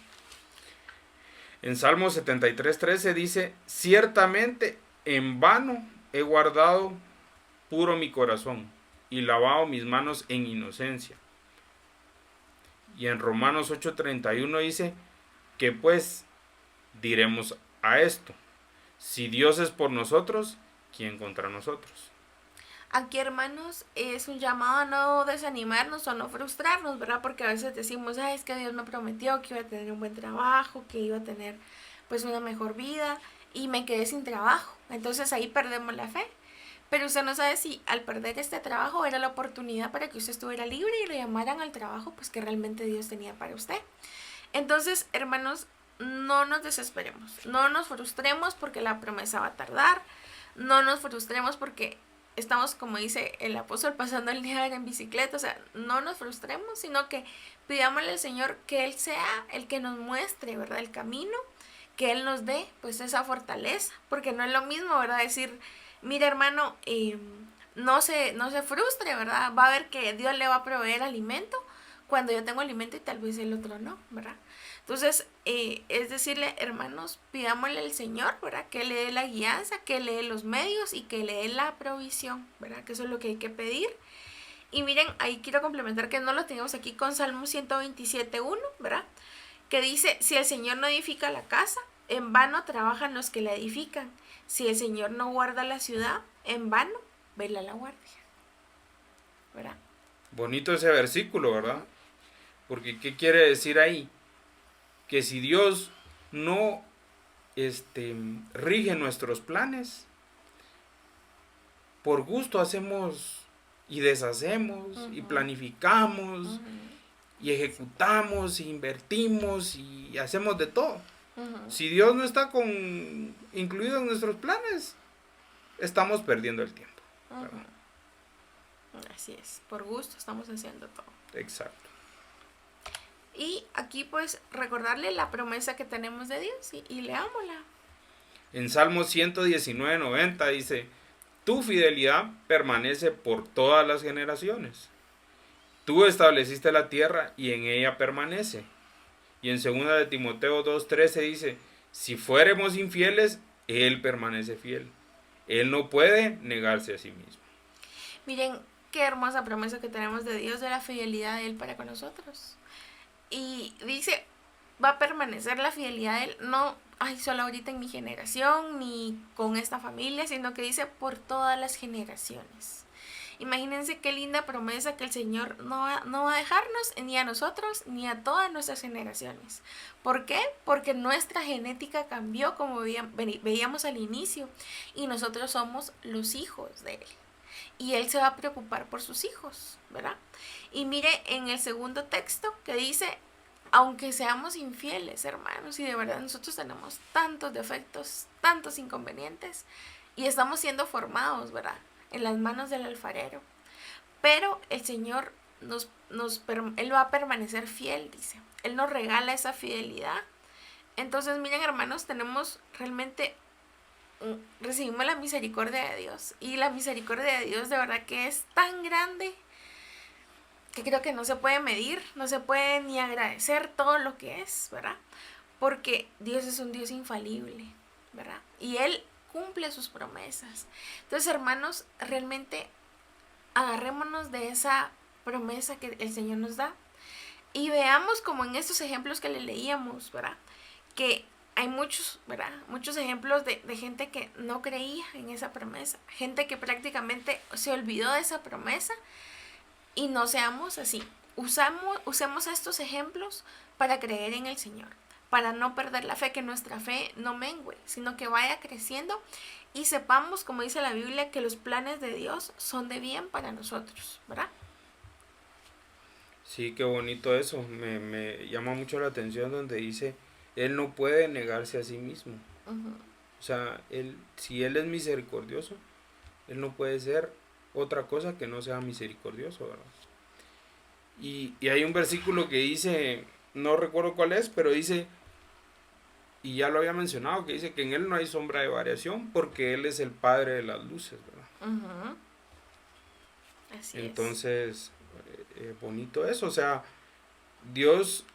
En Salmo 73:13 dice, ciertamente en vano he guardado puro mi corazón y lavado mis manos en inocencia. Y en Romanos 8:31 dice, que pues diremos a esto, si Dios es por nosotros, ¿quién contra nosotros? Aquí, hermanos, es un llamado a no desanimarnos o no frustrarnos, ¿verdad? Porque a veces decimos, es que Dios me prometió que iba a tener un buen trabajo, que iba a tener pues una mejor vida y me quedé sin trabajo. Entonces ahí perdemos la fe. Pero usted no sabe si al perder este trabajo era la oportunidad para que usted estuviera libre y le llamaran al trabajo pues que realmente Dios tenía para usted. Entonces, hermanos, no nos desesperemos, no nos frustremos porque la promesa va a tardar, no nos frustremos porque estamos, como dice el apóstol, pasando el día en bicicleta. O sea, no nos frustremos, sino que pidámosle al Señor que Él sea el que nos muestre, ¿verdad?, el camino, que Él nos dé pues esa fortaleza, porque no es lo mismo, ¿verdad?, decir, mira, hermano, no se frustre, ¿verdad? Va a ver que Dios le va a proveer alimento cuando yo tengo alimento y tal vez el otro no, ¿verdad? Entonces, es decirle, hermanos, pidámosle al Señor, ¿verdad?, que le dé la guianza, que le dé los medios y que le dé la provisión, ¿verdad? Que eso es lo que hay que pedir. Y miren, ahí quiero complementar que no lo tenemos aquí con Salmo 127:1, ¿verdad? Que dice, si el Señor no edifica la casa, en vano trabajan los que la edifican. Si el Señor no guarda la ciudad, en vano vela la guardia, ¿verdad? Bonito ese versículo, ¿verdad? Porque ¿qué quiere decir ahí? Que si Dios no rige nuestros planes, por gusto hacemos y deshacemos y planificamos y ejecutamos, y invertimos y hacemos de todo. Ujú. Si Dios no está incluido en nuestros planes, estamos perdiendo el tiempo. ¿Verdad? Así es, por gusto estamos haciendo todo. Exacto. Y aquí pues recordarle la promesa que tenemos de Dios y leámosla. En Salmo 119:90 dice, tu fidelidad permanece por todas las generaciones. Tú estableciste la tierra y en ella permanece. Y en 2 de Timoteo 2:13 dice, si fuéramos infieles, Él permanece fiel. Él no puede negarse a sí mismo. Miren qué hermosa promesa que tenemos de Dios, de la fidelidad de Él para con nosotros. Y dice, va a permanecer la fidelidad de Él, no solo ahorita en mi generación, ni con esta familia, sino que dice por todas las generaciones. Imagínense qué linda promesa que el Señor no va a dejarnos ni a nosotros ni a todas nuestras generaciones. ¿Por qué? Porque nuestra genética cambió, como veíamos al inicio, y nosotros somos los hijos de Él. Y Él se va a preocupar por sus hijos, ¿verdad? Y mire en el segundo texto que dice, aunque seamos infieles, hermanos, y de verdad nosotros tenemos tantos defectos, tantos inconvenientes, y estamos siendo formados, ¿verdad?, en las manos del alfarero. Pero el Señor Él va a permanecer fiel, dice. Él nos regala esa fidelidad. Entonces, miren, hermanos, recibimos la misericordia de Dios. Y la misericordia de Dios de verdad que es tan grande que creo que no se puede medir, no se puede ni agradecer todo lo que es, ¿verdad? Porque Dios es un Dios infalible, ¿verdad? Y Él cumple sus promesas. Entonces, hermanos, realmente agarrémonos de esa promesa que el Señor nos da y veamos como en estos ejemplos que le leíamos, ¿verdad?, que hay muchos, ¿verdad?, muchos ejemplos de gente que no creía en esa promesa, gente que prácticamente se olvidó de esa promesa. Y no seamos así. Usemos estos ejemplos para creer en el Señor, para no perder la fe, que nuestra fe no mengue, sino que vaya creciendo y sepamos, como dice la Biblia, que los planes de Dios son de bien para nosotros, ¿verdad? Sí, qué bonito eso. Me llama mucho la atención donde dice, Él no puede negarse a sí mismo. Uh-huh. O sea, si Él es misericordioso, Él no puede ser otra cosa que no sea misericordioso, ¿verdad? Y hay un versículo que dice, no recuerdo cuál es, pero dice, y ya lo había mencionado, que dice que en Él no hay sombra de variación porque Él es el Padre de las luces, ¿verdad? Uh-huh. Así Entonces, bonito eso, o sea, Dios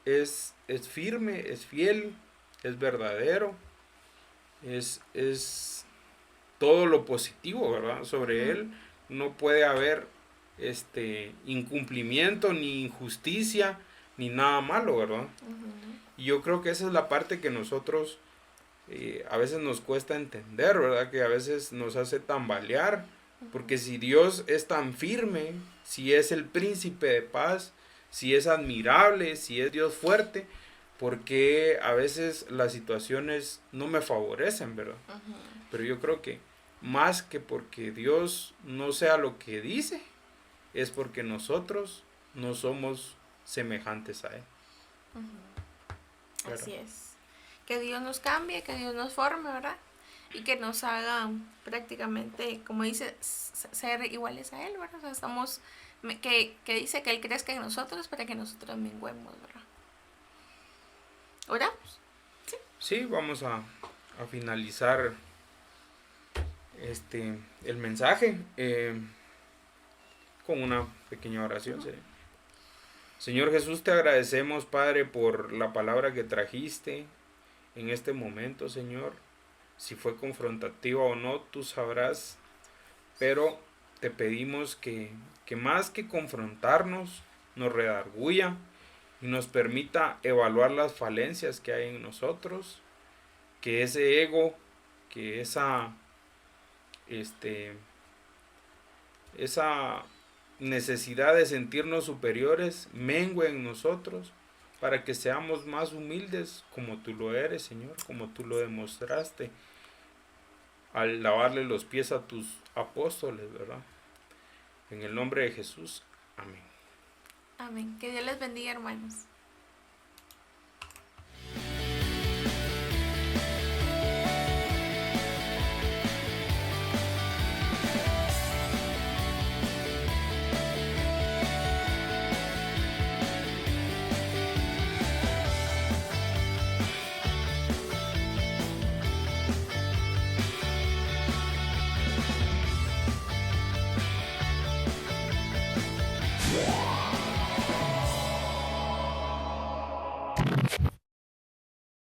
es firme, es fiel, es verdadero, es todo lo positivo, ¿verdad? Sobre Uh-huh. Él no puede haber incumplimiento, ni injusticia, ni nada malo, ¿verdad? Uh-huh. Y yo creo que esa es la parte que nosotros a veces nos cuesta entender, ¿verdad? Que a veces nos hace tambalear, porque si Dios es tan firme, si es el príncipe de paz, si es admirable, si es Dios fuerte, ¿por qué a veces las situaciones no me favorecen, ¿verdad? Uh-huh. Pero yo creo que más que porque Dios no sea lo que dice, es porque nosotros no somos semejantes a Él. Uh-huh. Así es. Que Dios nos cambie, que Dios nos forme, ¿verdad? Y que nos haga prácticamente, como dice, ser iguales a Él, ¿verdad? O sea, que dice que Él crezca en nosotros para que nosotros menguemos, ¿verdad? ¿Oramos? Sí. Sí, vamos a finalizar el mensaje con una pequeña oración. ¿Sí? Señor Jesús, te agradecemos, Padre, por la palabra que trajiste en este momento, Señor. Si fue confrontativa o no, tú sabrás, pero te pedimos que más que confrontarnos, nos redarguya y nos permita evaluar las falencias que hay en nosotros, que ese ego, que esa necesidad de sentirnos superiores mengue en nosotros, para que seamos más humildes como tú lo eres, Señor, como tú lo demostraste al lavarle los pies a tus apóstoles, ¿verdad? En el nombre de Jesús, amén. Amén. Que Dios les bendiga, hermanos.